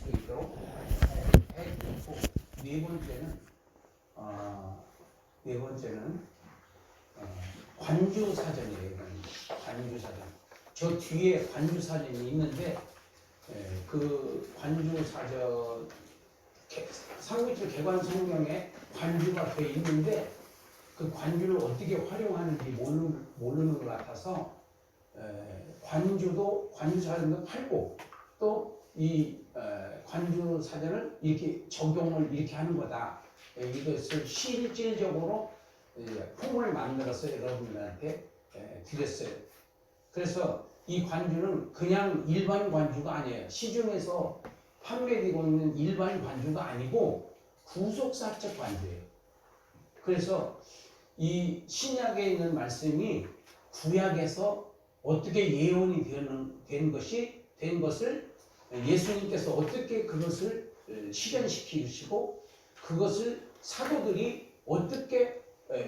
수 있도록 해주고, 네 번째는 관주 사전이에요. 관주 사전. 저 뒤에 관주 사전이 있는데 그 관주 사전 삼국지 개관 성경에 관주가 돼 있는데 그 관주를 어떻게 활용하는지 모르는 것 같아서 관주 사전도 팔고 또 이 관주 사전을 이렇게 적용을 이렇게 하는 거다. 이것을 실질적으로 폼을 만들어서 여러분들한테 드렸어요. 그래서 이 관주는 그냥 일반 관주가 아니에요. 시중에서 판매되고 있는 일반 관주가 아니고 구속사적 관주예요. 그래서 이 신약에 있는 말씀이 구약에서 어떻게 예언이 된 것을 예수님께서 어떻게 그것을 실현시키시고 그것을 사도들이 어떻게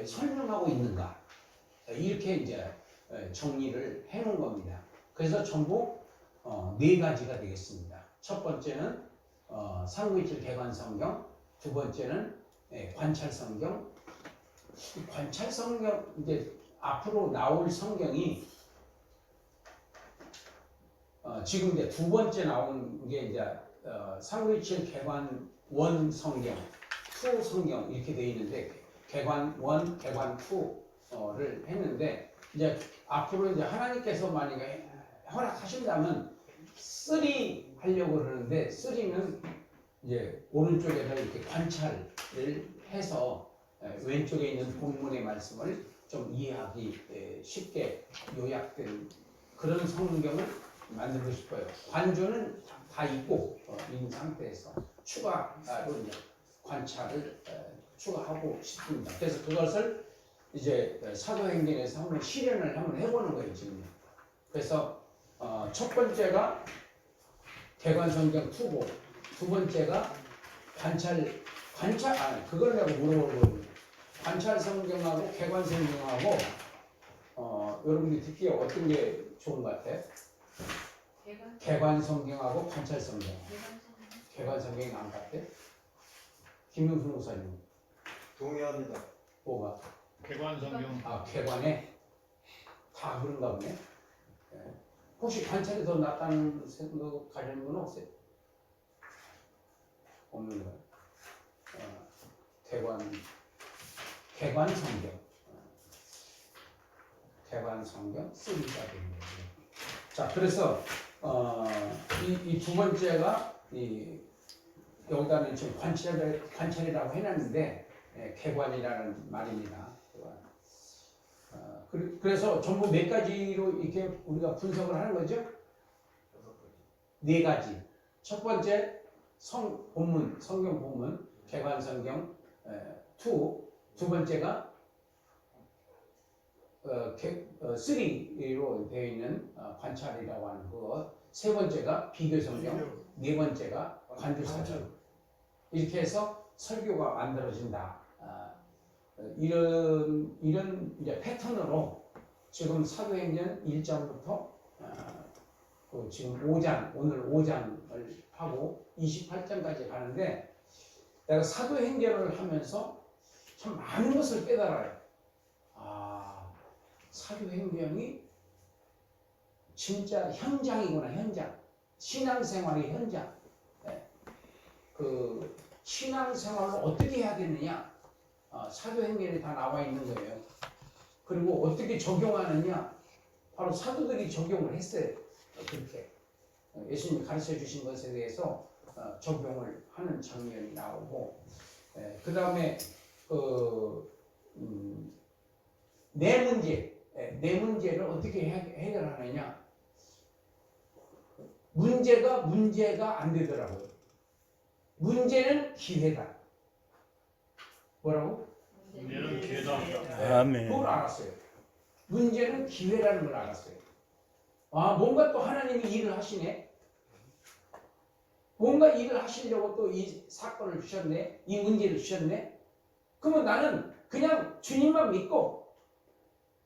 설명하고 있는가, 이렇게 이제 정리를 해놓은 겁니다. 그래서 전부 네 가지가 되겠습니다. 첫 번째는 삼국일칠 개관성경, 두 번째는 관찰성경. 관찰성경, 이제 앞으로 나올 성경이 지금 이제 두 번째 나온 게 이제 삼국일칠 개관 1 성경, 2 성경 이렇게 되어 있는데 개관 1, 개관 2를 했는데 이제 앞으로 이제 하나님께서 만약에 허락하신다면 3 하려고 그러는데 3는 이제 오른쪽에서 이렇게 관찰을 해서 왼쪽에 있는 본문의 말씀을 좀 이해하기 쉽게 요약된 그런 성경을 만들고 싶어요. 관주는 다 있고 있는 상태에서 추가로 이제 관찰을 추가하고 싶습니다. 그래서 그것을 이제 사도행전에서 한번 실현을 한번 해보는 거예요 지금. 그래서 첫 번째가 개관성경 2고 두 번째가 그걸 내가 물어보거든요. 관찰성경하고 개관성경하고 여러분들이 듣기에 어떤 게 좋은 것 같아요? 개관성경하고 관찰성경. 개관성경이 나은 것 같아요? 김용수 목사님. 동의합니다. 뭐가? 개관성경. 개관에 다 그런가 보네. 혹시 관찰이 더 낫다는 생각 가지는 건 없어요? 없는 거예요. 개관성경. 개관성경 3가 되는 거예요. 자, 그래서 이 두 번째가 여기다는 지금 관찰이라고 해놨는데 개관이라는 말입니다. 그래서 전부 몇 가지로 이렇게 우리가 분석을 하는 거죠? 네 가지. 첫 번째 성경 본문 개관성경 2. 두 번째가 3로 되어 있는 관찰이라고 하는 것. 세 번째가 비교성경. 네 번째가 관주사전. 이렇게 해서 설교가 만들어진다. 이런 이제 패턴으로 지금 사도행전 1장부터 지금 5장, 오늘 5장을 하고 28장까지 가는데 내가 사도행전을 하면서 참 많은 것을 깨달아요. 사도행전이 진짜 현장이구나, 현장. 신앙생활의 현장. 그 신앙생활을 어떻게 해야 되느냐, 사도행전에 다 나와 있는 거예요. 그리고 어떻게 적용하느냐, 바로 사도들이 적용을 했어요. 그렇게 예수님이 가르쳐 주신 것에 대해서 적용을 하는 장면이 나오고, 그 다음에 내 문제를 어떻게 해결하느냐. 문제가 안 되더라고요. 문제는 기회다. 뭐라고? 문제는 기회다. 아멘. 그걸 알았어요. 문제는 기회라는 걸 알았어요. 뭔가 또 하나님이 일을 하시네. 뭔가 일을 하시려고 또 이 사건을 주셨네. 이 문제를 주셨네. 그러면 나는 그냥 주님만 믿고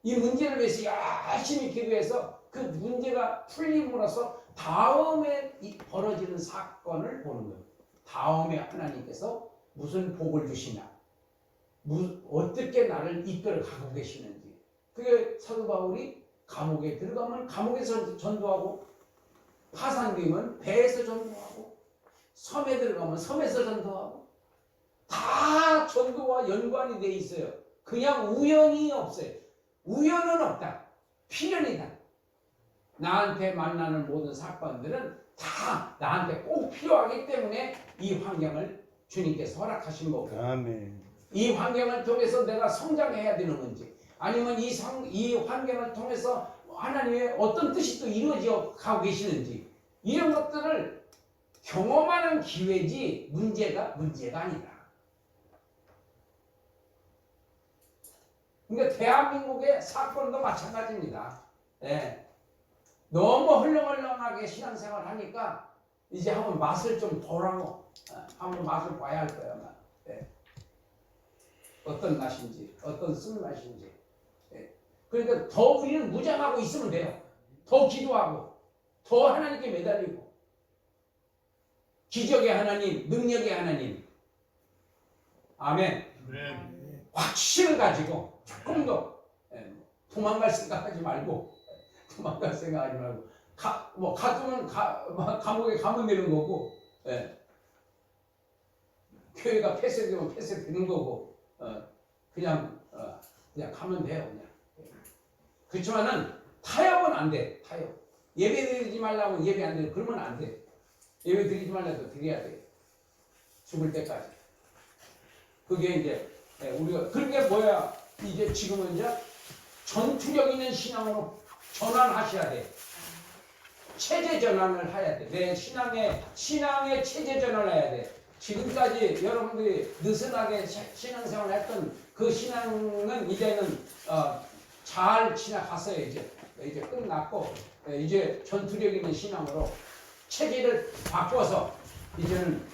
이 문제를 위해서 열심히 기도해서 그 문제가 풀림으로써 다음에 벌어지는 사건을 보는 거예요. 다음에 하나님께서 무슨 복을 주시냐, 어떻게 나를 이끌어 가고 계시는지. 그게 사도 바울이 감옥에 들어가면 감옥에서 전도하고, 파산되면 배에서 전도하고, 섬에 들어가면 섬에서 전도하고, 다 전도와 연관이 돼 있어요. 그냥 우연이 없어요. 우연은 없다. 필연이다. 나한테 만나는 모든 사건들은 다 나한테 꼭 필요하기 때문에 이 환경을 주님께서 허락하신 거고, 아멘. 이 환경을 통해서 내가 성장해야 되는 건지, 아니면 이 환경을 통해서 하나님의 어떤 뜻이 또 이루어져 가고 계시는지, 이런 것들을 경험하는 기회지 문제가 아니다. 그러니까 대한민국의 사건도 마찬가지입니다. 예. 너무 흘렁흘렁하게 신앙생활 하니까 이제 한번 맛을 좀 보라고, 한번 맛을 봐야 할 거예요. 아마. 예. 어떤 맛인지, 어떤 쓴맛인지. 예. 그러니까 더 우리는 무장하고 있으면 돼요. 더 기도하고, 더 하나님께 매달리고, 기적의 하나님, 능력의 하나님. 아멘. 네. 확신을 가지고 조금 더 도망갈 생각하지 말고, 가두면 감옥에 가면 되는 거고, 교회가 폐쇄되면 폐쇄되는 거고, 그냥 가면 돼요. 그냥. 그렇지만은 타협은 안 돼. 타협. 예배 드리지 말라고 예배 안 돼. 그러면 안 돼. 예배 드리지 말라도 드려야 돼. 죽을 때까지. 그게 이제 우리가, 그게 뭐야? 이제 지금은 이제 전투력 있는 신앙으로 전환하셔야 돼. 체제 전환을 해야 돼. 내 신앙의 체제 전환을 해야 돼. 지금까지 여러분들이 느슨하게 신앙생활을 했던 그 신앙은 이제는 잘 지나갔어요. 이제 끝났고, 이제 전투력 있는 신앙으로 체제를 바꿔서 이제는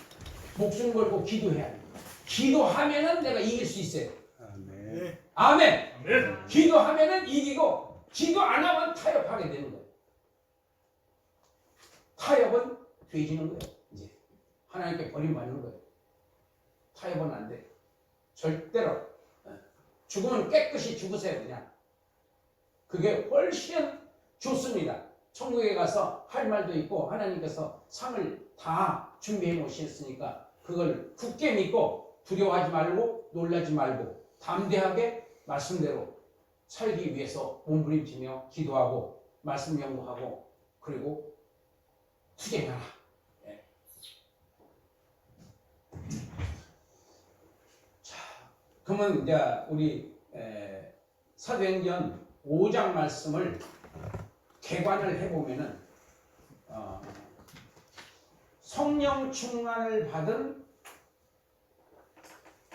목숨 걸고 기도해야 돼. 기도하면은 내가 이길 수 있어요. 아멘. 아멘. 아멘. 기도하면은 이기고, 기도 안 하면 타협하게 되는 거예요. 타협은 돼지는 거예요. 이제 하나님께 버림받는 거예요. 타협은 안 돼. 절대로. 죽으면 깨끗이 죽으세요. 그냥. 그게 훨씬 좋습니다. 천국에 가서 할 말도 있고, 하나님께서 상을 다 준비해 놓으셨으니까 그걸 굳게 믿고, 두려워하지 말고 놀라지 말고 담대하게 말씀대로 살기 위해서 몸부림치며 기도하고 말씀 연구하고, 그리고 투쟁하라. 예. 자, 그러면 이제 우리 사도행전 5장 말씀을 개관을 해보면은, 성령 충만을 받은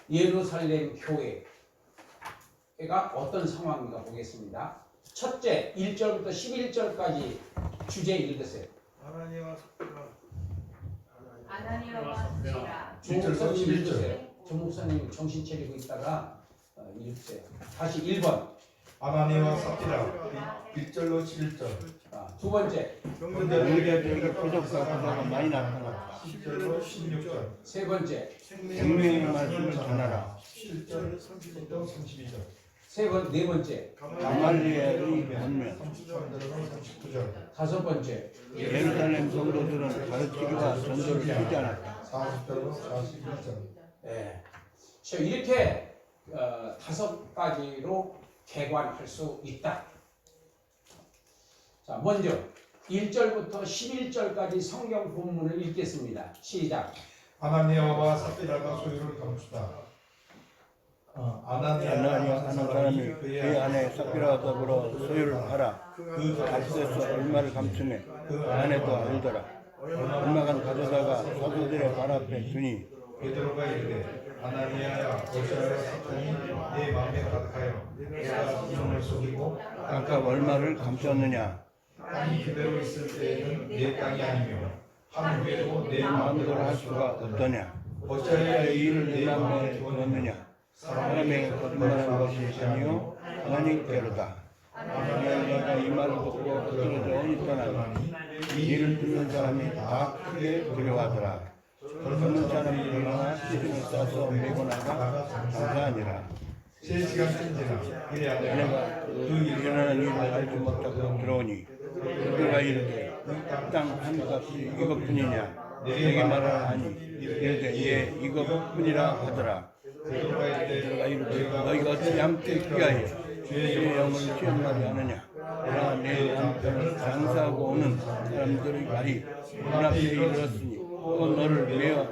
예루살렘 교회가 어떤 상황인가 보겠습니다. 첫째, 1절부터 11절까지 주제 읽으세요. 아나니아와 삽비라. 조 목사님 읽으세요. 조 목사님 정신 차리고 있다가 읽으세요. 다시 1번. 아나니와 삽비라 1절로 11절. 두 번째. 경제적인 부족사가 많이 나타났다. 10절로 16절. 세 번째. 생명의 말씀을 전하라. 7절 30절로 32절. 네 번째. 가말리엘의 권면. 33절로 39절. 다섯 번째. 예루살렘 성도들은 가르치기와 전도를 하지 않았다. 40절로 41절. 예. 이렇게 다섯 가지로 개관할 수 있다. 자, 먼저 1절부터 11절까지 성경 본문을 읽겠습니다. 시작. 아나니아와 삽비라가 소유를 감추다. 아나니아 하는 사람이 그의 아내 삽비라와 더불어 소유를 팔아 그 값에서 얼마를 감추매 그 아내도 알더라. 얼마간 가져다가 사도들의 발 앞에 두니 베드로가 이르되 아나니아야 어찌하여 사탄이 내 마음에 가득하여 내가 이놈을 속이고 땅값 얼마를 감추었느냐. 땅이 그대로 있을 때에는 내 땅이 아니며 한 후에도 내 마음대로 마음대로 할 수가 없더냐. 어찌하여 이 이 일을 일을 내 마음에 두었느냐. 사람에게 거짓말하는 것이 아니요 하나님께로다. 아나니아가 이 말을 듣고 엎드러져 떠나니 이를 듣는 사람이 다 크게 두려워하더라. 젊은 사람이 일어나 시중을 싸서 메고 나가 장사하니라. 실시간인지라 이래 아내가 그 일어나는 일을 알지 못하고 들어오니 그가 이르되 땅 한 값이 이것뿐이냐 내게 말하니 이르되 예 이것뿐이라 하더라. 그가 이르되 너희가 어찌 함께 귀하여 주의 영을 시험하지 않느냐. 그러나 내 남편은 장사하고 오는 사람들의 말이 눈앞에 이르렀으니 또 너를 메어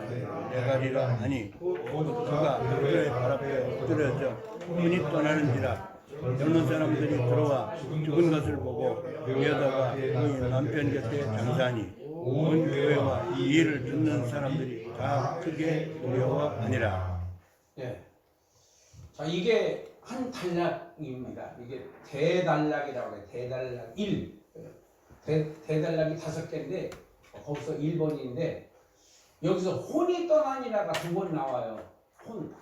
내가리라 하니 그가 그들의 발 앞에 엎드려져 혼이 떠나는지라. 젊은 사람들이 들어와 죽은 것을 보고 메어다가 그의 남편 곁에 장사하니 온 교회와 이 일을 듣는 사람들이 다 크게 두려워하니라. 예. 자, 이게 한 단락입니다. 이게 대단락이라고 해요. 대단락 1. 대단락이 5개인데 거기서 1번인데 여기서 혼이 떠나니라가 2번 나와요. 혼.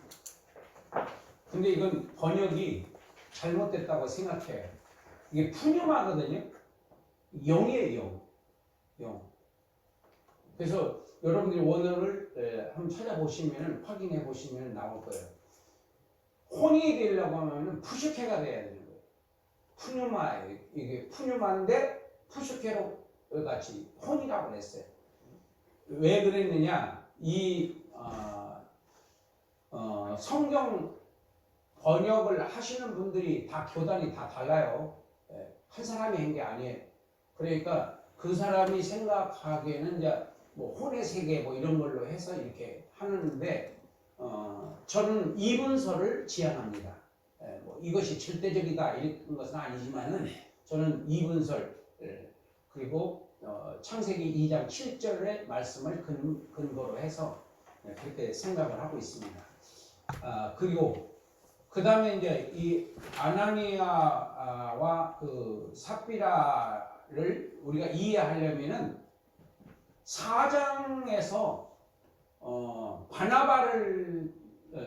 근데 이건 번역이 잘못됐다고 생각해요. 이게 푸뉴마거든요. 영이에요. 영. 그래서 여러분들이 원어를 한번 찾아보시면 확인해 보시면 나올 거예요. 혼이 되려고 하면 푸슈케가 돼야 되는 거예요. 푸뉴마예요. 이게 푸뉴마인데 푸슈케로 같이 혼이라고 그랬어요. 왜 그랬느냐? 이 성경 번역을 하시는 분들이 다 교단이 다 달라요. 한 사람이 한 게 아니에요. 그러니까 그 사람이 생각하기에는 이제 뭐 혼의 세계 뭐 이런 걸로 해서 이렇게 하는데 저는 이분서를 지향합니다. 뭐 이것이 절대적이다 이런 것은 아니지만은 저는 이분설 그리고 창세기 2장 7절의 말씀을 근거로 해서 그렇게 생각을 하고 있습니다. 그리고 그 다음에 이제 이 아나니아와 그 삽비라를 우리가 이해하려면은 4장에서 바나바를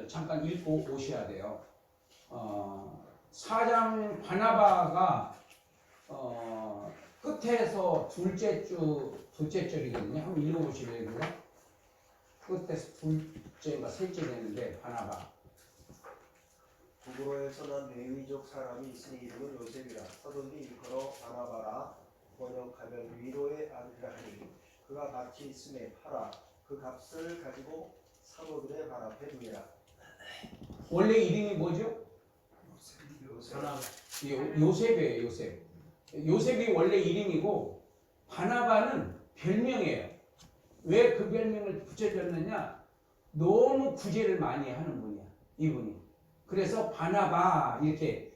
잠깐 읽고 오셔야 돼요. 4장 바나바가 끝에서 둘째 절이거든요. 한번 읽어보시려고요. 끝에서 둘째인가 셋째 되는데 바나바. 구브로에서 난 레위족 사람이 있으니 이름은 요셉이라. 사돈이 일컬어 바나바라. 번역하면 위로의 아들이라 하니 그가 밭이 있음에 팔아 그 값을 가지고 사도들의 발 앞에 두니라. 원래 이름이 뭐죠? 요셉이에요. 요셉. 요셉이 원래 이름이고 바나바는 별명이에요. 왜 그 별명을 붙여줬느냐? 너무 구제를 많이 하는 분이야. 이분이. 그래서 바나바 이렇게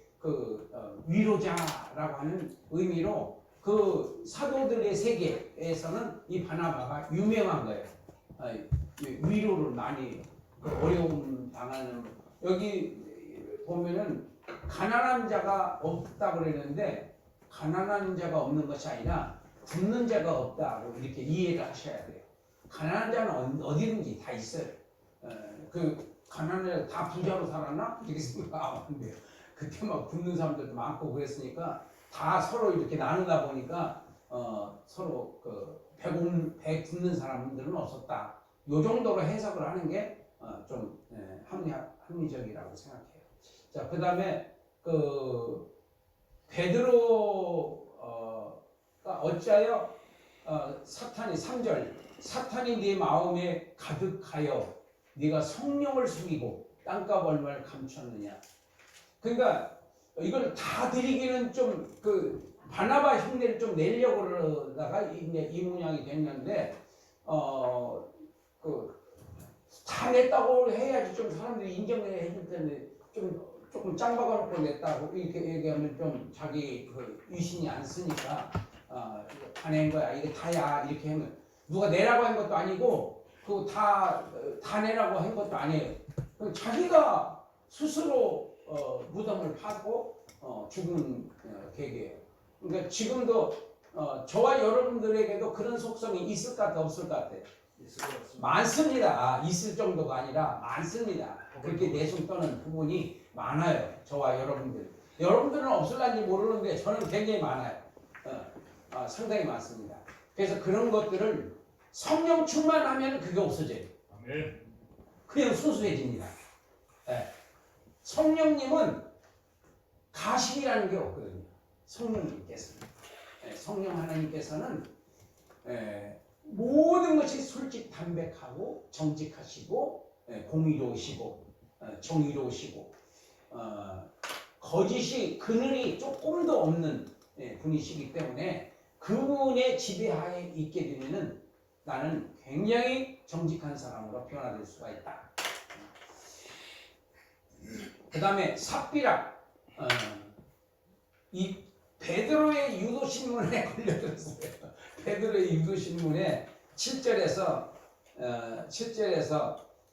위로자라고 하는 의미로 그 사도들의 세계에서는 이 바나바가 유명한 거예요. 위로를 많이 어려움 당하는. 여기 보면은 가난한 자가 없다고 그랬는데 가난한 자가 없는 것이 아니라 굶는 자가 없다고 이렇게 이해를 하셔야 돼요. 가난한 자는 어디든지 다 있어요. 그 가난한 자 다 부자로 살았나? 이렇게 생각하면 안 돼요. 그때 막 굶는 사람들도 많고 그랬으니까 다 서로 이렇게 나누다 보니까 서로 배 굶는 사람들은 없었다. 요 정도로 해석을 하는 게 좀 합리적이라고 생각해요. 자, 그 다음에 베드로가 어찌하여 사탄이 3절 사탄이 네 마음에 가득하여 네가 성령을 속이고 땅값 얼마를 감췄느냐. 그러니까 이걸 다 드리기는 좀 바나바 흉내를 좀 내려고 그러다가 이제 이 모양이 됐는데 다 냈다고 해야지 좀 사람들이 인정해 줄 텐데 조금 짱 박아놓고 냈다고 이렇게 얘기하면 좀 자기 위신이 안 쓰니까 다 낸 거야 이게 다야 이렇게 하면 누가 내라고 한 것도 아니고 다 내라고 한 것도 아니에요. 자기가 스스로 무덤을 파고 죽은 계기예요. 그러니까 지금도 저와 여러분들에게도 그런 속성이 있을 것 같아 없을 것 같아? 많습니다. 있을 정도가 아니라 많습니다. 그렇게 내숭 떠는 부분이 많아요. 저와 여러분들. 여러분들은 없을란지 모르는데 저는 굉장히 많아요. 상당히 많습니다. 그래서 그런 것들을 성령 충만하면 그게 없어져요. 아멘. 그냥 순수해집니다. 예. 성령님은 가식이라는 게 없거든요. 성령님께서는. 예, 성령 하나님께서는 모든 것이 솔직 담백하고 정직하시고 공의로우시고 정의로우시고 거짓이 그늘이 조금도 없는 분이시기 때문에 그분의 지배하에 있게 되면은 나는 굉장히 정직한 사람으로 변화될 수가 있다. 그 다음에 삽비락 이 베드로의 유도신문에 걸려들었어요. 베드로의 유도신문에 7절에서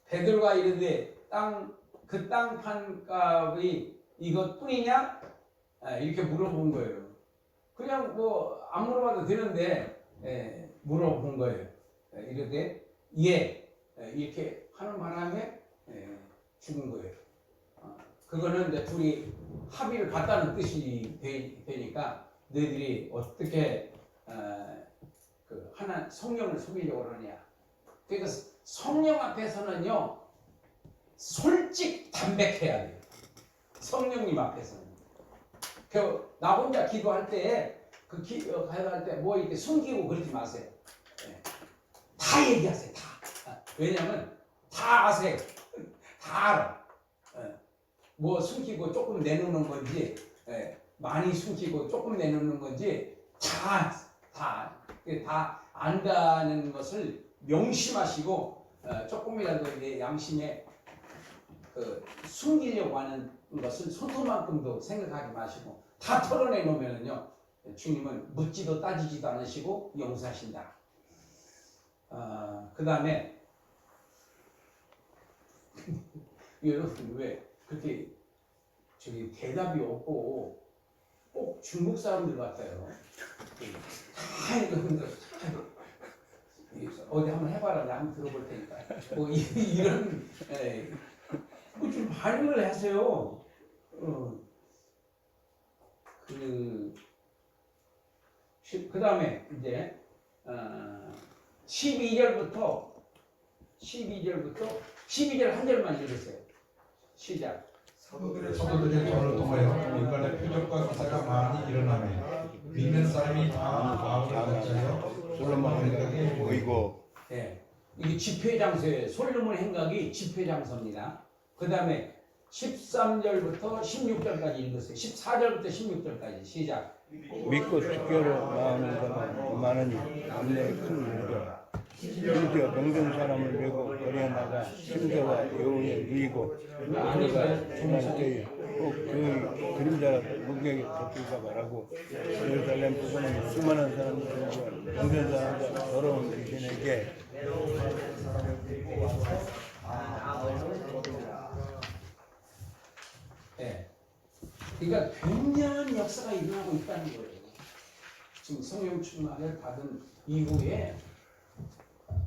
베드로가 이르되 그 땅 판값이 이것뿐이냐? 이렇게 물어본 거예요. 그냥 뭐 안 물어봐도 되는데 물어본 거예요. 이렇게 이렇게 하는 바람에 죽은 거예요. 그거는 이제 둘이 합의를 갖다는 뜻이 되니까 너희들이 어떻게 그 하나 성령을 속이려고 그러냐. 그러니까 성령 앞에서는요 솔직 담백해야 돼요. 성령님 앞에서는. 나 혼자 기도할 때 기도할 때 뭐 이렇게 숨기고 그러지 마세요. 다 얘기하세요. 다. 왜냐면 다 아세요. 다 알아. 뭐 숨기고 조금 내놓는 건지 많이 숨기고 조금 내놓는 건지 다 안다는 것을 명심하시고 조금이라도 이제 양심에 숨기려고 하는 것을 손톱만큼도 생각하지 마시고 다 털어내 놓으면은요 주님은 묻지도 따지지도 않으시고 용서하신다. 그 다음에 여러분 왜 그렇게 대답이 없고 꼭 중국 사람들 같아요. 어디 한번 해봐라. 내가 한번 들어볼 테니까. 뭐 이런 좀 반응을 하세요. 그 다음에 이제 12절 한 절만 읽으세요. 시작. 사도들의 전을 통하여 인간의 표적과 기사가 많이 일어나며 믿는 사람이 다 마음을 같이하여 솔로몬 행각에 모이고. 이게 집회 장소예요. 솔로몬 행각이 집회 장소입니다. 그 다음에 13절부터 16절까지 읽으세요. 14절부터 16절까지 시작. 믿고 주께로 나오는 자가 많으니 남녀의 큰 문제라. 심지어 병든 사람을 메고 거리에 나가 심대와 여우에 누이고 그가 지날 때에 꼭 그 그림자 무게에 덮일까 말하고 예루살렘 부근에 수많은 사람들과 병든 사람과 더러운 귀신에게 그러니까 굉장한 역사가 일어나고 있다는 거예요. 지금 성령 충만을 받은 이후에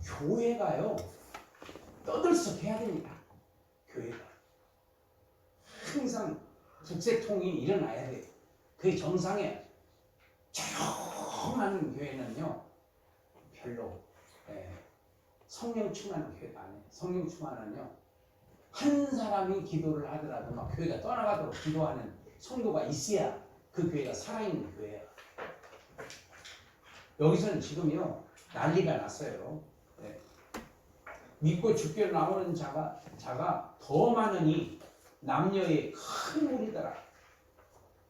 교회가요 떠들썩해야 됩니다. 교회가 항상 북새통이 일어나야 돼요. 그 정상에 조용한 교회는요 별로 성령 충만한 교회가 아니에요. 성령 충만은요 한 사람이 기도를 하더라도 막 교회가 떠나가도록 기도하는 성도가 있어야 그 교회가 살아있는 교회예요. 여기서는 지금요 난리가 났어요. 믿고 주께로 나오는 자가 더 많으니 남녀의 큰 무리더라.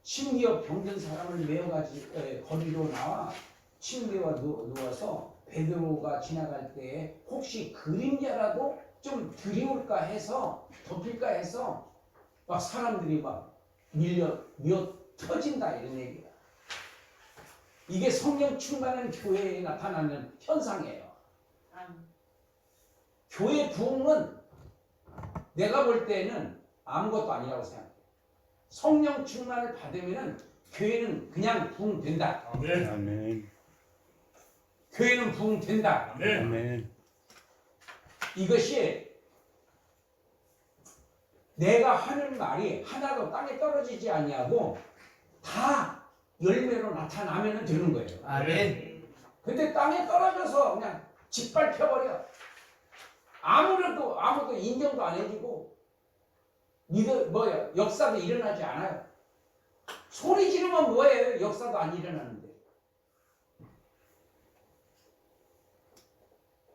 심지어 병든 사람을 메어가지 거리로 나와 침대와 누워서 베드로가 지나갈 때에 혹시 그림자라도 좀 드리울까 해서 덮일까 해서 막 사람들이 막 밀어 터진다 이런 얘기야. 이게 성령 충만한 교회에 나타나는 현상이에요. 교회 부흥은 내가 볼 때는 아무것도 아니라고 생각해요. 성령 충만을 받으면 교회는 그냥 부흥된다. 아멘. 아멘. 교회는 부흥된다. 아멘. 아멘. 이것이 내가 하는 말이 하나도 땅에 떨어지지 아니하고 다 열매로 나타나면 되는 거예요. 아멘. 근데 땅에 떨어져서 그냥 짓밟혀버려. 아무도 인정도 안 해주고 역사도 일어나지 않아요. 소리 지르면 뭐예요? 역사도 안 일어나는데.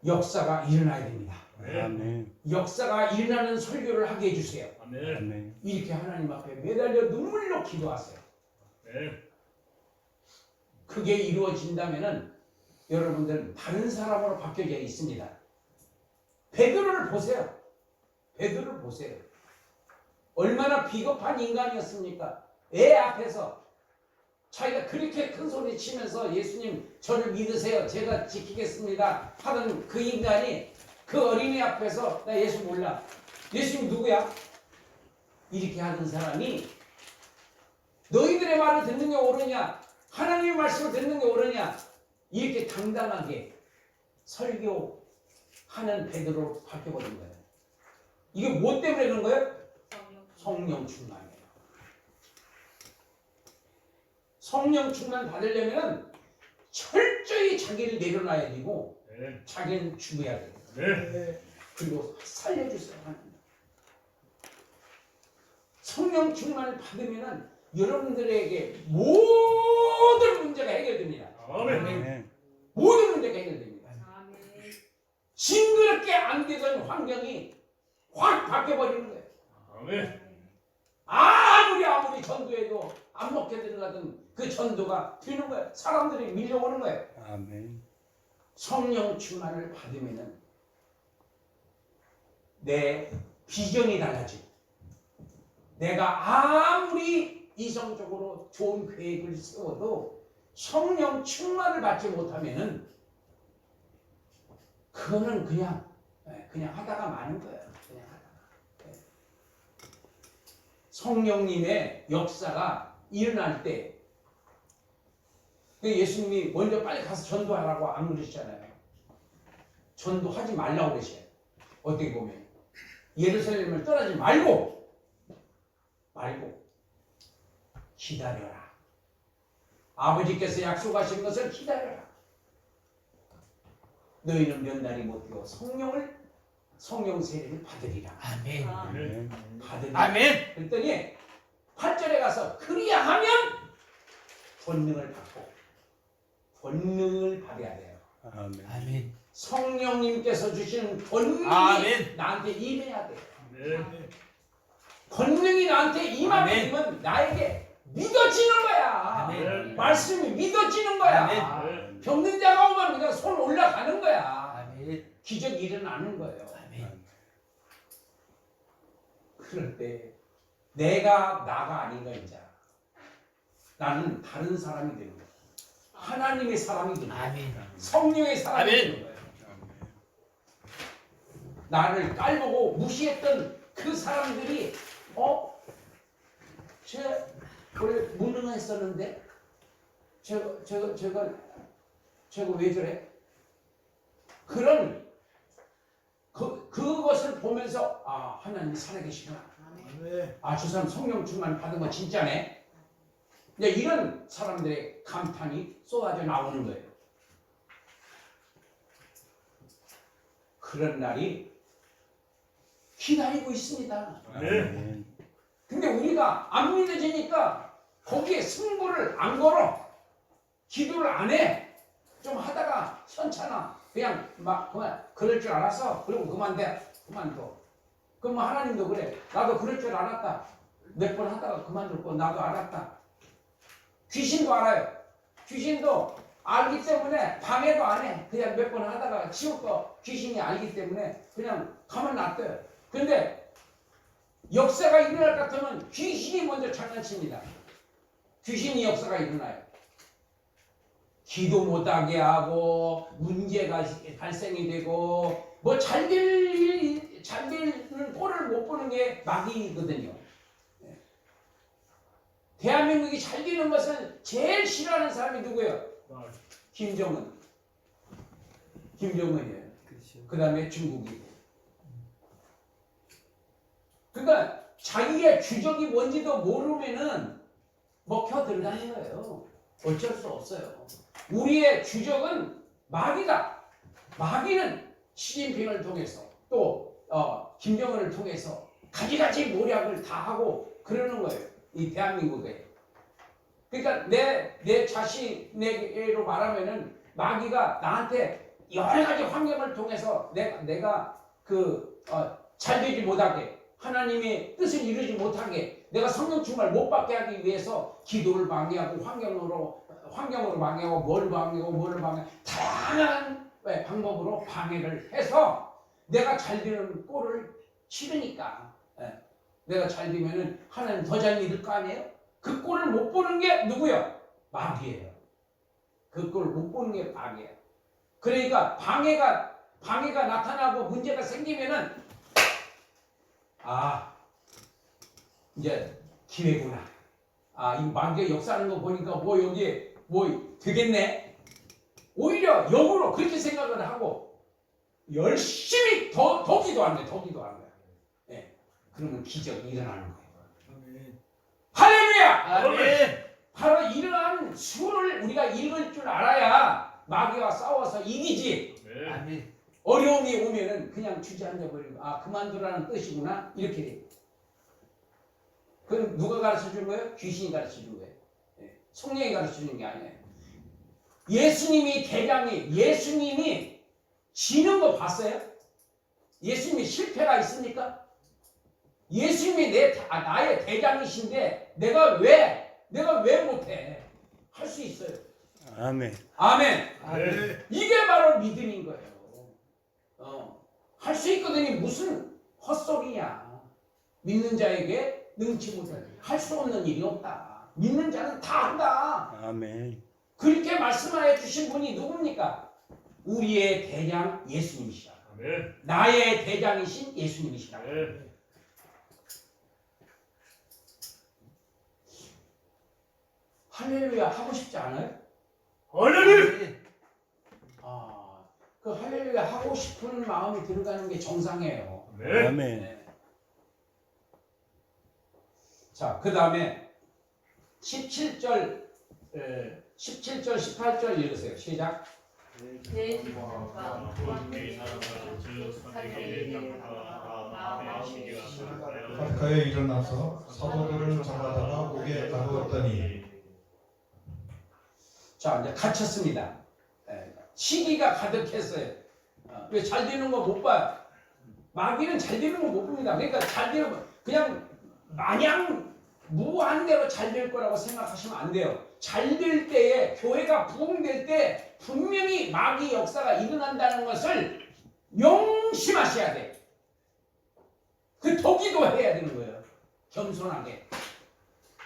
역사가 일어나야 됩니다. 아멘. 역사가 일어나는 설교를 하게 해주세요. 아멘. 아멘. 이렇게 하나님 앞에 매달려 눈물로 기도하세요. 아멘. 그게 이루어진다면은 여러분들은 다른 사람으로 바뀌어져 있습니다. 베드로를 보세요. 베드로를 보세요. 얼마나 비겁한 인간이었습니까? 애 앞에서 자기가 그렇게 큰 소리 치면서 예수님 저를 믿으세요. 제가 지키겠습니다. 하던 그 인간이 그 어린이 앞에서 나 예수 몰라. 예수님 누구야? 이렇게 하던 사람이 너희들의 말을 듣는 게 옳으냐? 하나님의 말씀을 듣는 게 옳으냐? 이렇게 당당하게 설교하는 베드로로 바뀌어버린 거예요. 이게 뭐 때문에 그런 거예요? 성령 충만이에요. 성령 충만 받으려면 철저히 자기를 내려놔야 되고 아멘. 자기는 죽어야 돼요. 아멘. 그리고 살려주세요. 하나님. 성령 충만을 받으면 여러분들에게 모든 문제가 해결됩니다. 아멘. 아멘. 모든 문제가 해결됩니다. 아멘. 징그럽게 안 되던 환경이 확 바뀌어버리는 거예요. 아멘. 아무리 전도해도 안 먹게 들어가던 그 전도가 되는 거예요. 사람들이 밀려오는 거예요. 아멘. 성령 충만을 받으면 내 비전이 달라지고 내가 아무리 이성적으로 좋은 계획을 세워도 성령 충만을 받지 못하면은 그거는 그냥 하다가 마는 거예요. 그냥 하다가. 성령님의 역사가 일어날 때 예수님이 먼저 빨리 가서 전도하라고 안 그러시잖아요. 전도하지 말라고 그러셔요. 어떻게 보면 예루살렘을 떠나지 말고 기다려라. 아버지께서 약속하신 것을 기다려라. 너희는 몇 날이 못 되어 성령 세례를 받으리라. 아멘. 아멘. 받으리라. 아멘. 그랬더니 8절에 가서 그리하면 권능을 받아야 돼요. 아멘. 아멘. 성령님께서 주시는 권능이 아멘. 나한테 임해야 돼요. 아멘. 권능이 나한테 임하면 나에게 믿어지는 거야. 아멘. 말씀이 믿어지는 거야. 아멘. 겪는 자가 오면 그냥 손 올라가는 거야. 아멘. 기적이 일어나는 거예요. 아멘. 그럴 때 내가 나가 아닌 거야. 이제 나는 다른 사람이 되는 거야. 하나님의 사람이 되는 거야. 아멘. 성령의 사람이 아멘. 되는 거야. 나를 깔보고 무시했던 그 사람들이 쟤 원래 무능했었는데 제가 왜 저래? 그런 그것을 보면서 하나님 살아계시구나. 저 사람 성령 충만 받은 거 진짜네. 이제 이런 사람들의 감탄이 쏟아져 나오는 거예요. 그런 날이 기다리고 있습니다. 아멘. 근데 우리가 안 믿어지니까 거기에 승부를 안 걸어. 기도를 안 해. 좀 하다가 현찮아. 그냥 막 그만 그럴 줄 알았어. 그리고 그만둬. 그럼 하나님도 그래. 나도 그럴 줄 알았다. 몇 번 하다가 그만뒀고 나도 알았다. 귀신도 알아요. 귀신도 알기 때문에 방해도 안 해. 그냥 몇 번 하다가 치울 거 귀신이 알기 때문에 그냥 가만 놔둬요. 근데 역사가 일어날 것 같으면 귀신이 먼저 장난칩니다. 귀신이 역사가 일어나요. 기도 못하게 하고 문제가 발생이 되고 뭐 잘 되는 꼴을 못 보는 게 마귀거든요. 대한민국이 잘 되는 것을 제일 싫어하는 사람이 누구예요? 김정은이에요. 그 다음에 중국이고. 그러니까 자기의 주적이 뭔지도 모르면은 먹혀 들어가는 거예요. 어쩔 수 없어요. 우리의 주적은 마귀는 시진핑을 통해서 또 김정은을 통해서 가지가지 모략을 다 하고 그러는 거예요. 이 대한민국에. 그러니까 내 자신에게로 말하면은 마귀가 나한테 여러 가지 환경을 통해서 내가 잘 되지 못하게 하나님의 뜻을 이루지 못하게 내가 성령 충만을 못 받게 하기 위해서 기도를 방해하고 환경으로 방해하고 뭘 방해하고 다양한 방법으로 방해를 해서 내가 잘 되는 꼴을 치르니까 내가 잘 되면은 하나님 더 잘 믿을 거 아니에요? 그 꼴을 못 보는 게 누구요? 마귀예요. 그 꼴을 못 보는 게 마귀예요. 그러니까 방해가 나타나고 문제가 생기면은 이제 기회구나. 이 마귀가 역사하는 거 보니까 여기에 되겠네. 오히려 역으로 그렇게 생각을 하고 열심히 더 기도하는 거야. 예. 그러면 기적이 일어나는 거예요. 할렐루야! 아멘. 바로 이러한 수를 우리가 읽을 줄 알아야 마귀와 싸워서 이기지. 네. 아멘. 어려움이 오면은 그냥 주저앉아 버리고 그만두라는 뜻이구나 이렇게 돼요. 그럼 누가 가르쳐 준 거예요? 귀신이 가르쳐 준 거예요. 성령이 가르쳐 주는 게 아니에요. 예수님이 지는 거 봤어요? 예수님이 실패가 있습니까? 예수님이 나의 대장이신데 내가 왜 못해? 할 수 있어요. 아멘. 아멘. 네. 이게 바로 믿음인 거예요. 할 수 있거든요. 무슨 헛소리냐. 믿는 자에게 능치 못할 할 수 없는 일이 없다. 믿는 자는 다 한다. 아멘. 그렇게 말씀하여 주신 분이 누굽니까? 우리의 대장 예수님이시다. 아멘. 나의 대장이신 예수님이시다. 네. 할렐루야 하고 싶지 않아요? 할렐루야. 그 할렐루야 하고 싶은 마음이 들어가는 게 정상이에요. 네. 아멘. 네. 자, 그 다음에 17절, 18절 읽으세요. 시작. 내 집과 구원의 즉 사도의 땅과 마음의 시기가 하카에 일어나서 사도들을 잡아다가 옥에 가두었더니 자, 이제 갇혔습니다. 시기가 가득했어요. 왜 잘 되는 거 못 봐요? 마귀는 잘 되는 거 못 봅니다. 그러니까 잘 되는 거 그냥 마냥 무한 대로 잘 될 거라고 생각하시면 안 돼요. 잘 될 때에 교회가 부흥될 때 분명히 마귀 역사가 일어난다는 것을 명심하셔야 돼. 더 기도해야 되는 거예요. 겸손하게.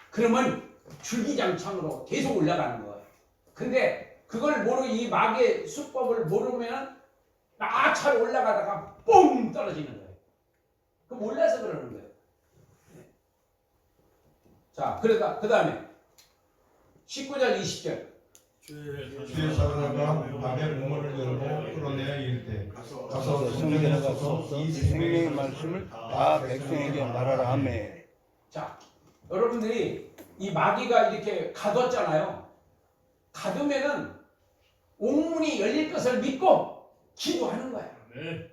그러면 줄기장창으로 계속 올라가는 거예요. 근데 그걸 이 마귀의 수법을 모르면 잘 올라가다가 뽕 떨어지는 거예요. 그 몰라서 그러는 거예요. 자, 그 다음에 19절 20절. 주의 사도가 밤에 문문을 열고 끌어내어 이르되 가서 성경에 성전에 가서 서서 이 생명의 말씀을 다 백성에게 말하라. 아멘. 자, 여러분들이 이 마귀가 이렇게 가뒀잖아요. 가두면은 옥문이 열릴 것을 믿고 기도하는 거야. 네.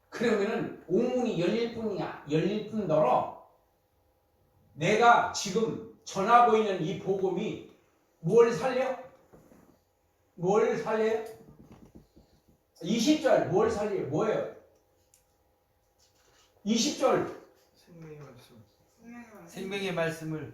그러면은 옥문이 열릴 뿐더러 내가 지금 전하고 있는 이 복음이 뭘 살려요? 20절 뭘 살려요? 뭐예요? 20절 생명의 말씀을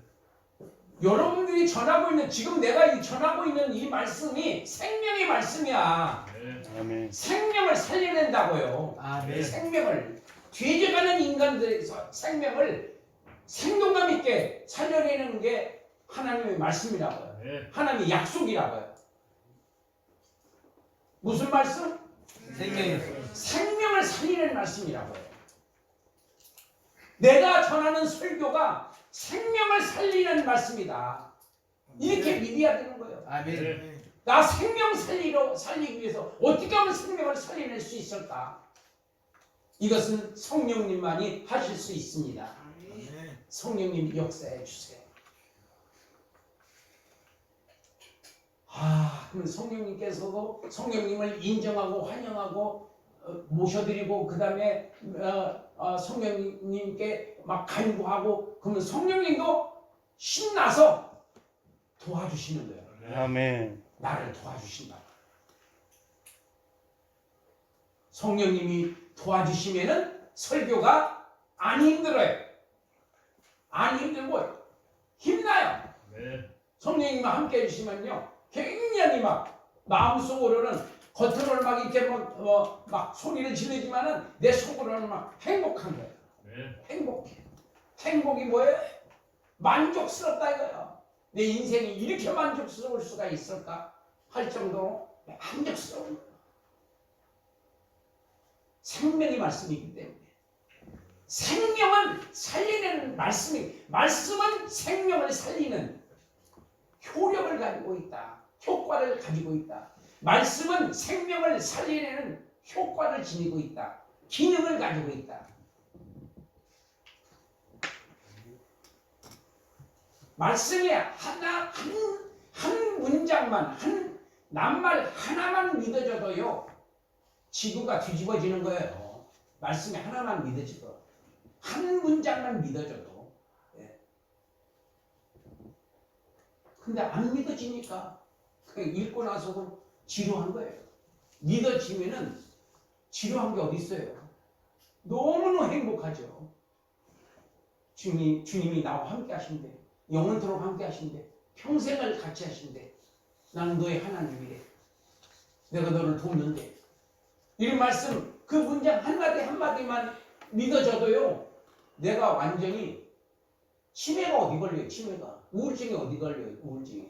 여러분들이 전하고 있는 지금 내가 전하고 있는 이 말씀이 생명의 말씀이야. 네. 아멘. 생명을 살려낸다고요. 아멘. 생명을 뒤져가는 인간들의 생명을 생동감 있게 살려내는 게 하나님의 말씀이라고요. 네. 하나님의 약속이라고요. 무슨 말씀? 생명을 살리는 말씀이라고요. 내가 전하는 설교가 생명을 살리는 말씀이다. 이렇게 믿어야 되는 거예요. 아멘. 나 생명 살리기 위해서 어떻게 하면 생명을 살려낼 수 있을까? 이것은 성령님만이 하실 수 있습니다. 성령님 역사해 주세요. 그럼 성령님께서도 성령님을 인정하고 환영하고 모셔드리고 그 다음에 성령님께 막 간구하고 그러면 성령님도 신나서 도와주시는 거예요. 아멘. 나를 도와주신다. 성령님이 도와주시면은 설교가 안 힘들어요. 안 힘들고 힘나요. 네. 성령님과 함께 해주시면요 굉장히 막 마음속으로는 겉으로는 막 이렇게 막 소리를 지르지만은 내 속으로는 막 행복한 거예요. 네. 행복해. 행복이 뭐예요? 만족스럽다 이거예요. 내 인생이 이렇게 만족스러울 수가 있을까 할 정도로 만족스러운 거예요. 생명의 말씀이기 때문에 생명은 살리는 말씀은 생명을 살리는 효력을 가지고 있다. 효과를 가지고 있다. 말씀은 생명을 살리는 효과를 지니고 있다. 기능을 가지고 있다. 말씀이 한 문장만 한 낱말 하나만 믿어져도요 지구가 뒤집어지는 거예요. 말씀이 하나만 믿어져도 한 문장만 믿어져도 근데 안 믿어지니까 그냥 읽고 나서도 지루한 거예요. 믿어지면은 지루한 게 어디 있어요? 너무너무 행복하죠. 주님이 나와 함께 하신대. 영원토록 함께 하신대. 평생을 같이 하신대. 나는 너의 하나님이래. 내가 너를 돕는데. 이런 말씀 그 문장 한마디 한마디만 믿어져도요 내가 완전히 치매가 어디 걸려요? 치매가 우울증이 어디 걸려요? 우울증이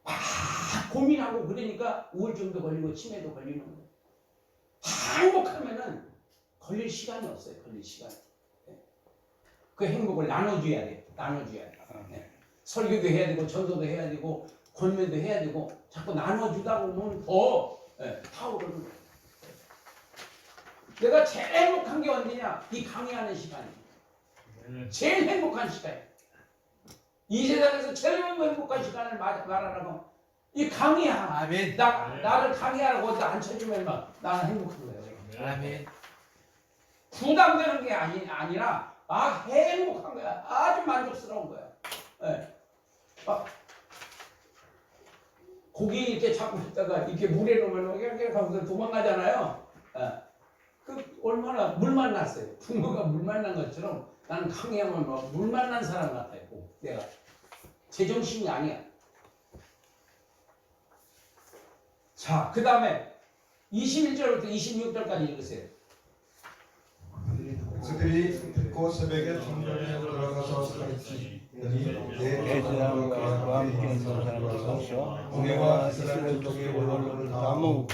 막 고민하고 그러니까 우울증도 걸리고 치매도 걸리는 거예요. 다 행복하면은 걸릴 시간이 없어요. 걸릴 시간. 그 행복을 나눠줘야 돼. 나눠줘야 돼. 설교도 해야 되고 전도도 해야 되고 권면도 해야 되고 자꾸 나눠주다 보면 더 타오르는 거예요. 내가 제일 행복한 게 언제냐? 이 강의하는 시간이에요. 제일 행복한 시간이에요. 이 세상에서 제일 행복한 시간을 말하라고 이 강의야. 아멘. 나를 강의하라고 어디다 앉혀주면 막 나는 행복한 거예요. 아멘. 부담되는 게 아니라 행복한 거야. 아주 만족스러운 거야. 고기 이렇게 잡고 있다가 이렇게 물에 놓으면 그냥 가면서 도망가잖아요. 그 얼마나 물 만났어요. 붕어가 물 만난 것처럼 나는 강의하면 막 물 만난 사람 같아요. 내가 제정신이 아니야. 자, 그 다음에 21절부터 26절까지 읽으세요. 그들이 듣고 새벽에 성전에 들어가서 설치더니 내 사람과 함께 있는 사람들로서 공회와 이스라엘 족의 원로를 다 모으고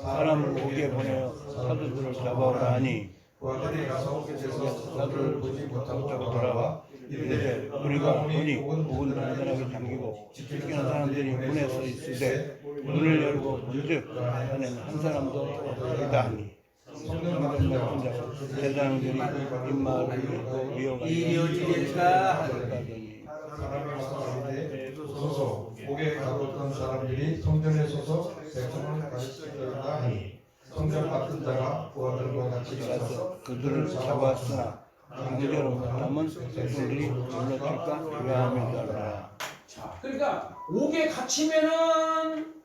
사람을 오게 보내어 사도들을 잡아오라 하니 그들이 가서 그제서 사도를 보지 못하고 돌아와 이르되 우리가 보니 목은 단단하게 잠기고 쫓기는 사람들이 문에 서 있으되 문을 열고 본즉 안에는 한 사람도 없다 하니 성전 같은 자가 제사장들이 입마를 읽고 이루어지리까 하더니 사람이 와서 이르되 서서 옥에 가뒀던 사람들이 성전에 서서 백성을 가르치려다 하니 성전 같은 자가 부하들과 같이 가서 그들을 잡았으나 강제로 못하면 백성들이 물러칠까 두려워함이더라. 자, 그러니까 옥에 갇히면은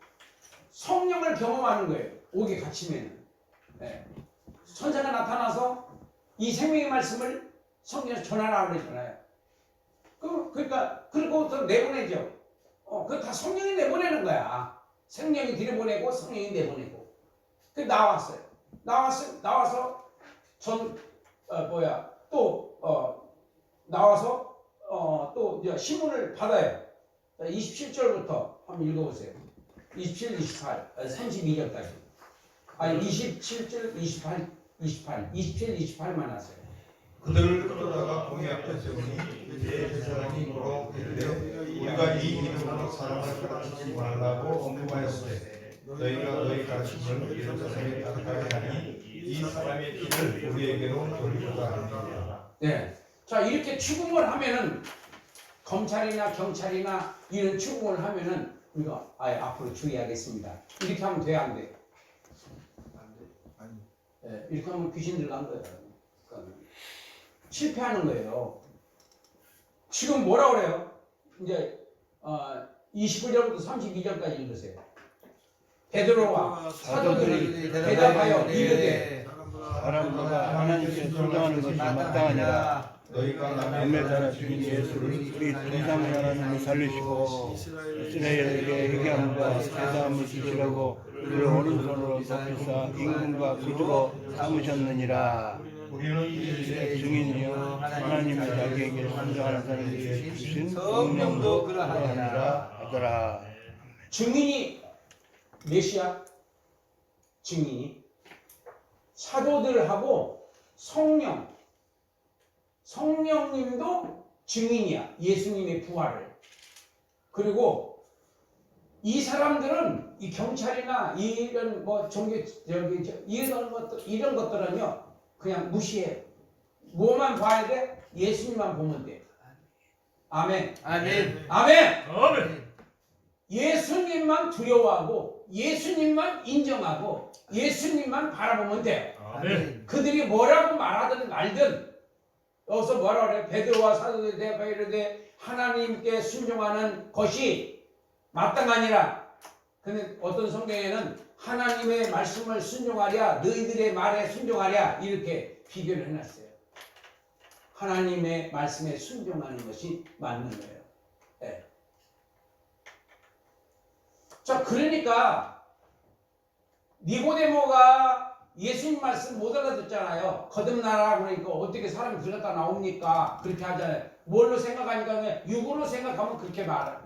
성령을 경험하는 거예요. 옥에 갇히면은. 천사가 나타나서 이 생명의 말씀을 성경에서 전하라고 그러잖아요. 그러니까 그리고부터 내보내죠. 그거 다 성령이 내보내는 거야. 성령이 들여보내고 성령이 내보내고. 그 나왔어요. 나와서 나와서 또 이제 신문을 받아요. 27절부터 한번 읽어보세요. 27, 28, 32절까지. 아니 27절, 27, 28만 하세요. 그들을 끌어다가 공회 앞에 세우니 이제 제사장이 물어 이르되 우리가 이 이름으로 사람을 가르치지 말라고 언급하였으되 너희가 너희 가르침을 예루살렘에 가득하게 하니 이 사람의 피를 우리에게로 돌리고자 합니다. 네. 자, 이렇게 추궁을 하면은 검찰이나 경찰이나 이런 추궁을 하면은 우리가 앞으로 주의하겠습니다. 이렇게 하면 돼, 안 돼? 아니. 예, 이렇게 하면 귀신 들어간 거예요. 그러니까 실패하는 거예요. 지금 뭐라 그래요? 이제 29절부터 32절까지 읽으세요. 베드로와 사도들이 대답하여 이르되 사람마다 하나님께 순종하는 것이 마땅하니라. 너희가 남의 나라 주인 예수를 우리 동상 하나님이 살리시고 이스라엘에게 회개함과 회사함을 주시라고 그를 오른손으로 높이사 임금과 구주로 삼으셨느니라. 우리는 이제 증인이여 하나님의 자기에게 순종하는 사람에게 주신 성령도 그러하니라. 하더라. 증인이 메시아 증인이 사도들하고 성령님도 증인이야. 예수님의 부활을. 그리고 이 사람들은 이 경찰이나 이런 뭐 종교 이런 것들은요 그냥 무시해. 뭐만 봐야 돼? 예수님만 보면 돼. 아멘. 아멘. 아멘. 아멘. 예수님만 두려워하고 예수님만 인정하고 예수님만 바라보면 돼. 아멘. 그들이 뭐라고 말하든 말든 여기서 뭐라 그래? 베드로와 사도들이 대답하여 이르되 하나님께 순종하는 것이 마땅하니라. 근데 어떤 성경에는 하나님의 말씀을 순종하랴 너희들의 말에 순종하랴 이렇게 비교를 해놨어요. 하나님의 말씀에 순종하는 것이 맞는 거예요. 네. 자, 그러니까 니고데모가 예수님 말씀 못 알아듣잖아요. 거듭나라 그러니까 어떻게 사람이 들었다 나옵니까? 그렇게 하잖아요. 뭘로 생각하니까 육으로 생각하면 그렇게 말해.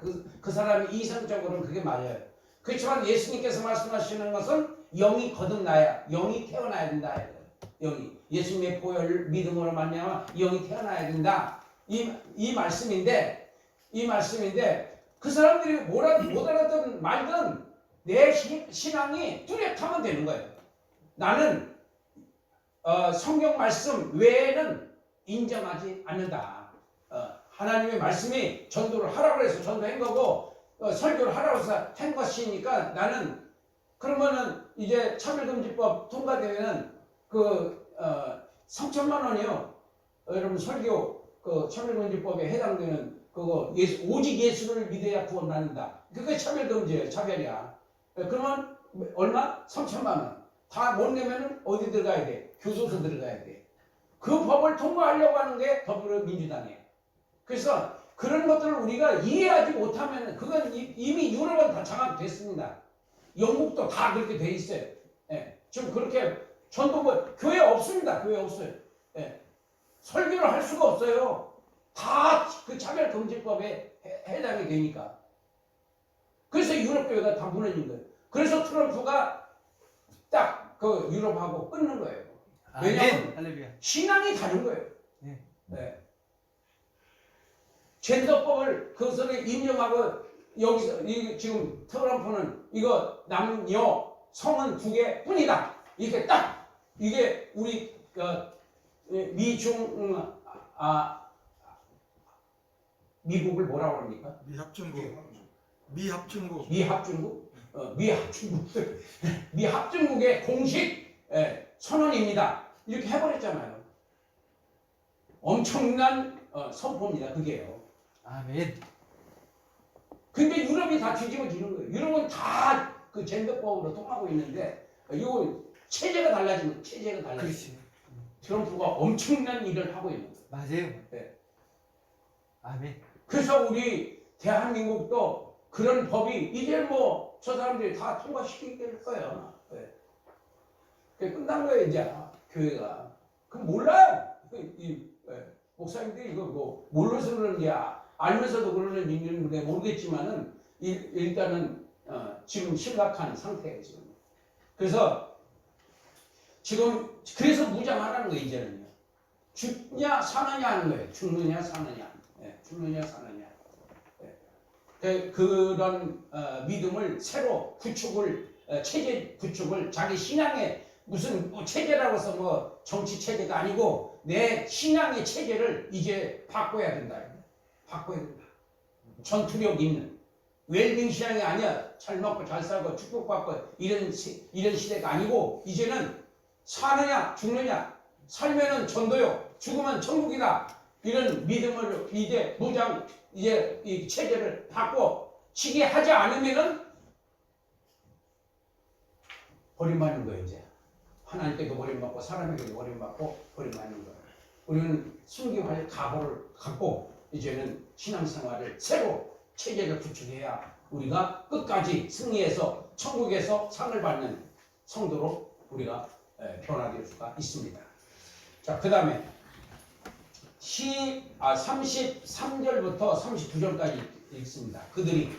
그 사람이 이성적으로는 그게 맞아요. 그렇지만 예수님께서 말씀하시는 것은 영이 거듭나야, 영이 태어나야 된다. 영이 예수님의 보혈 믿음으로 말미암아 영이 태어나야 된다. 이 말씀인데 그 사람들이 못 알아듣든 말든 내 신앙이 뚜렷하면 되는 거예요. 나는 성경 말씀 외에는 인정하지 않는다. 하나님의 말씀이 전도를 하라고 해서 전도한 거고 설교를 하라고 해서 한 것이니까 나는 그러면은 이제 차별금지법 통과되면은 그 3천만 원이요. 여러분 설교 그 차별금지법에 해당되는 그거 오직 예수를 믿어야 구원받는다. 그게 차별금지예요. 차별이야. 그러면 얼마? 3천만 원. 다 못 내면은 어디 들어가야 돼? 교도소 들어가야 돼. 그 법을 통과하려고 하는 게 더불어민주당이에요. 그래서 그런 것들을 우리가 이해하지 못하면 그건 이미 유럽은 다 장악됐습니다. 영국도 다 그렇게 돼 있어요. 예. 지금 그렇게 전도 교회 없습니다. 교회 없어요. 예. 설교를 할 수가 없어요. 다 그 차별금지법에 해당이 되니까. 그래서 유럽 교회가 다 무너진 거예요. 그래서 트럼프가 딱 그 유럽하고 끊는 거예요. 왜냐하면 할렐루야. 신앙이 다른 거예요. 네. 네. 젠더법을 그것을 인정하고 여기서 지금 트럼프는 이거 남녀 성은 두 개뿐이다. 이렇게 딱 이게 우리 미국을 뭐라고 합니까? 미합중국. 미합중국의 공식 선언입니다. 이렇게 해버렸잖아요. 엄청난 선포입니다. 그게요. 아멘. 근데 유럽이 다 뒤집어지는 거예요. 유럽은 다 그 젠더법으로 통하고 있는데 이거 체제가 달라지는 체제가 그렇지. 트럼프가 엄청난 일을 하고 있는 거예요. 맞아요. 네. 아멘. 그래서 우리 대한민국도 그런 법이 이제 뭐 저 사람들이 다 통과시키게 될 거예요. 네. 그게 끝난 거예요 이제 교회가. 그럼 몰라요. 목사님들이 이거 뭐 몰라서 그러는지 알면서도 그러는지 모르겠지만은 일단은 지금 심각한 상태예요 지금. 그래서 지금 그래서 무장하라는 거예요 이제는요. 죽냐 사느냐 하는 거예요. 죽느냐 사느냐. 죽느냐 사느냐. 그런 믿음을 새로 체제 구축을 자기 신앙의 무슨 체제라고 해서 뭐 정치 체제가 아니고 내 신앙의 체제를 이제 바꿔야 된다. 바꿔야 된다. 전투력 있는 웰빙 신앙이 아니야. 잘 먹고 잘 살고 축복받고 이런 시대가 아니고 이제는 사느냐 죽느냐, 살면은 전도요, 죽으면 천국이다. 이런 믿음을 이제 무장 이제 이 체제를 바꿔 치게 하지 않으면은 버림받는 거예요. 이제 하나님께도 버림받고 사람에게도 버림받고 버림받는 거예요. 우리는 순교할 각오를 갖고 이제는 신앙생활을 새로 체제를 구축해야 우리가 끝까지 승리해서 천국에서 상을 받는 성도로 우리가 변화될 수가 있습니다. 자, 그 다음에 33절부터 39절까지 읽습니다. 그들이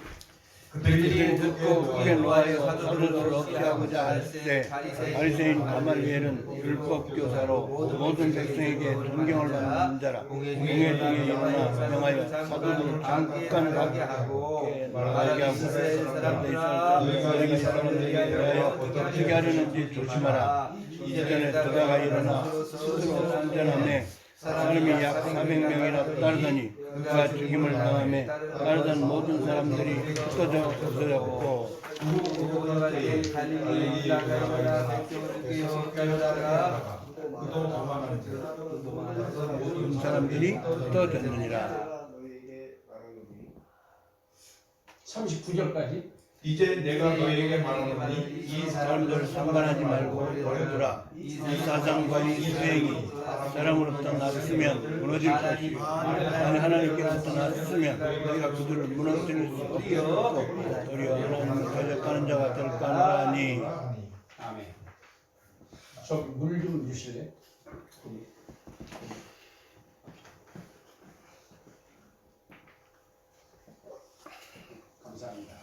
듣고 크게 노하여 사도들을 없애하고자 할 때 바리새인 가말리엘은 율법교사로 모든 백성에게 존경을 받는 자라 공회 중에 일어나 명하여 사도들을 잠깐 가게 하고 말하게 하고 너희가 사람들에게 대하여 어떻게 하려는지 조심하라. 이전에 두다가 일어나 스스로 상전함에 사람이 약 400명이나 따르더니 그가 죽임을 당함에 따르던 모든 사람들이 흩어져 없어졌고 모든 사람들이 흩어졌느니라. 39절까지 이제 내가 너희에게 말하노니 이 사람들 상관하지 말고 버려두라. 이 사상과 이 수행이 사람으로부터 났으면 무너질 것이요 만일 하나님께로부터 났으면 너희가 그들을 무너뜨릴 수 없고 도리어 하나님을 대적하는 자가 될까 하노라니. 아멘. 저 물 좀 주실래요? 감사합니다.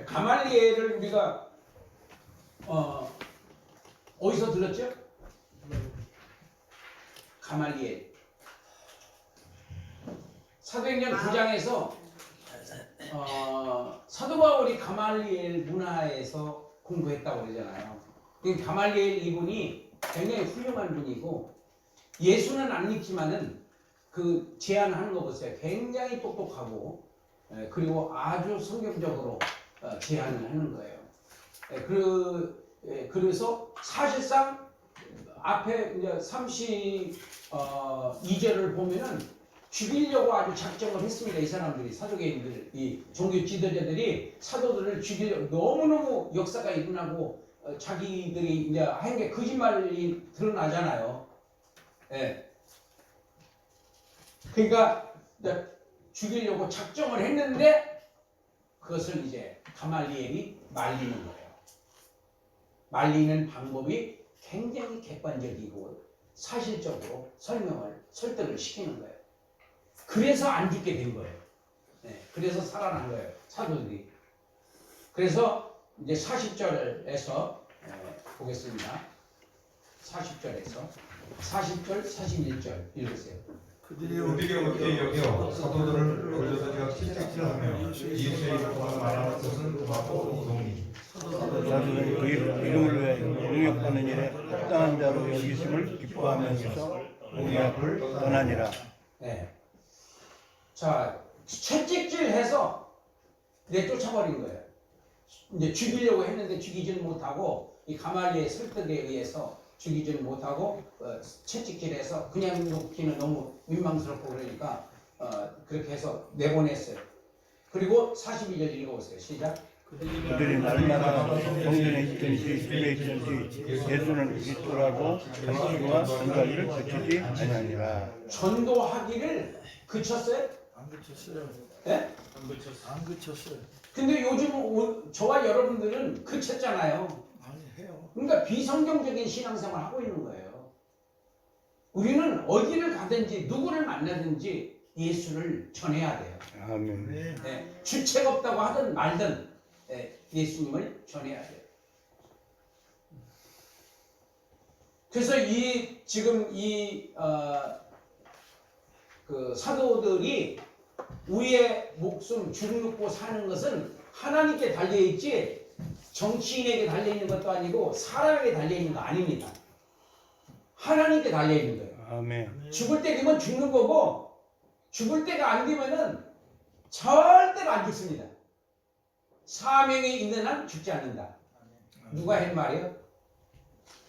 가말리엘을 우리가 어디서 들었죠? 가말리엘 사도행전 9장에서 사도 바울이 가말리엘 문화에서 공부했다고 그러잖아요. 가말리엘 이분이 굉장히 훌륭한 분이고 예수는 안 믿지만은 그 제안하는 거 보세요. 굉장히 똑똑하고 그리고 아주 성경적으로 제안을 하는 거예요. 그래서 사실상 앞에 이제 32절을 보면은 죽이려고 아주 작정을 했습니다. 이 사람들이 사도계인들, 이 종교 지도자들이 사도들을 죽이려고 너무너무 역사가 일어나고 자기들이 이제 한 게 거짓말이 드러나잖아요. 예. 그러니까 이제 죽이려고 작정을 했는데 그것을 이제 가말리엘이 말리는 거예요. 말리는 방법이 굉장히 객관적이고 사실적으로 설득을 시키는 거예요. 그래서 안 죽게 된 거예요. 네, 그래서 살아난 거예요. 사도들이. 그래서 이제 40절에서 보겠습니다. 40절에서 40절, 41절 읽으세요. 그들이 어떻게 여겨 사도들을 올려다가 채찍질하며 예수의 이름으로 말하는 것은 고맙고 동의. 사도들이 그 이름을 위해 능력받는 일에 합당한 자로 여기심을 기뻐하면서 공의 앞을 떠나니라. 네. 자, 채찍질해서 내쫓아버린 거예요. 이제 죽이려고 했는데 죽이지는 못하고 이 가말리의 설득에 의해서 죽이지는 못하고 채찍질해서 그냥 놓기는 너무 민망스럽고 그러니까 그렇게 해서 내보냈어요. 그리고 42절 읽어보세요. 시작. 그들이 날마다 성전에 있든지 집에 있든지 예수는 그리스도라고 가르치고와 전도하기를 그치지 아니하니라. 전도하기를 그쳤어요? 안 그쳤어요. 네? 안 그쳤어요. 근데 요즘 저와 여러분들은 그쳤잖아요. 아니 해요. 그러니까 비성경적인 신앙생활을 하고 있는 거예요. 우리는 어디를 가든지 누구를 만나든지 예수를 전해야 돼요. 아멘. 네. 네, 주책 없다고 하든 말든 예수님을 전해야 돼요. 그래서 지금 그 사도들이 우리의 목숨 줄놓고 사는 것은 하나님께 달려있지 정치인에게 달려있는 것도 아니고 사람에게 달려있는 거 아닙니다. 하나님께 달려있는 거예요. 아멘. 죽을 때 되면 죽는 거고 죽을 때가 안 되면은 절대로 안 죽습니다. 사명이 있는 한 죽지 않는다. 누가 한 말이에요?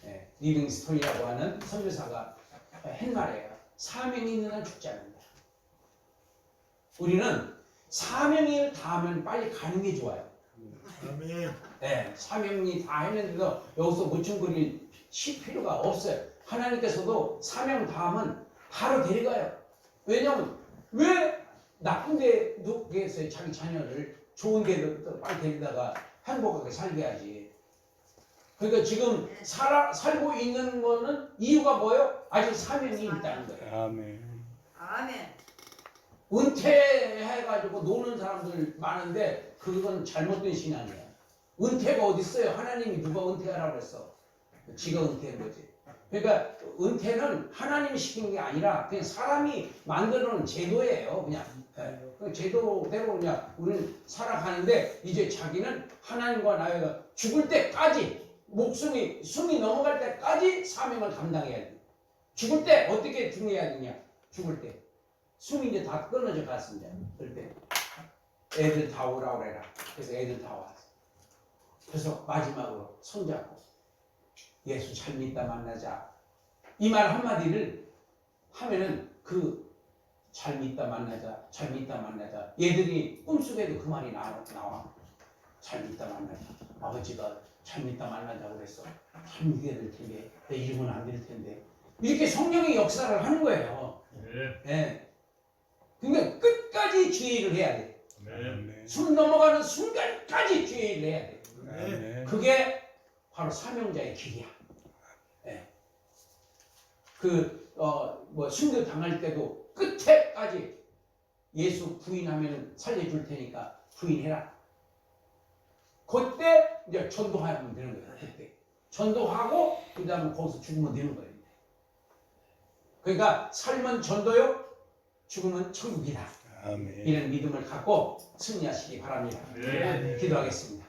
네, 리빙스톤이라고 하는 선교사가 한 말이에요. 사명이 있는 한 죽지 않는다. 우리는 사명을 다하면 빨리 가는 게 좋아요. 아멘. 네, 사명이 다 했는데도 여기서 묻힌거릴 필요가 없어요. 하나님께서도 사명 다하면 바로 데려가요. 왜냐하면 왜 나쁜 데 누구겠어요? 자기 자녀를 좋은 데로 빨리 데리다가 행복하게 살게 하지. 그러니까 지금 살고 있는 거는 이유가 뭐예요? 아직 사명이 있다는 거예요. 아멘. 아멘. 은퇴해가지고 노는 사람들 많은데 그건 잘못된 신앙이야. 은퇴가 어디 있어요? 하나님이 누가 은퇴하라고 그랬어? 지가 은퇴한 거지. 그러니까 은퇴는 하나님이 시킨 게 아니라 그냥 사람이 만들어 놓은 제도예요. 그냥 그 제도대로 그냥 우리는 살아가는데 이제 자기는 하나님과 나이가 죽을 때까지 숨이 넘어갈 때까지 사명을 감당해야 돼. 죽을 때 어떻게 죽어야 되냐? 죽을 때 숨이 이제 다 끊어져 갔습니다. 그럴 때 애들 다 오라고 그래라. 그래서 애들 다 왔어. 그래서 마지막으로 손잡고 예수 잘 믿다 만나자. 이 말 한마디를 하면은 그 잘 믿다 만나자, 잘 믿다 만나자. 얘들이 꿈속에도 그 말이 나와. 잘 믿다 만나자. 아버지가 잘 믿다 만나자고 그랬어. 잘 믿어야 될 텐데 내 이름은 안 될 텐데. 이렇게 성령의 역사를 하는 거예요. 네. 그러니까 끝까지 주의를 해야 돼. 아멘. 숨 넘어가는 순간까지 주의를 해야 돼. 아멘. 그게 바로 사명자의 길이야. 예. 순교 당할 때도 끝에까지 예수 부인하면 살려줄 테니까 부인해라. 그때 이제 전도하면 되는 거예요. 그때 전도하고 그 다음에 거기서 죽으면 되는 거예요. 그러니까 삶은 전도요, 죽음은 천국이다. 아멘. 이런 믿음을 갖고 승리하시기 바랍니다. 네. 기도하겠습니다.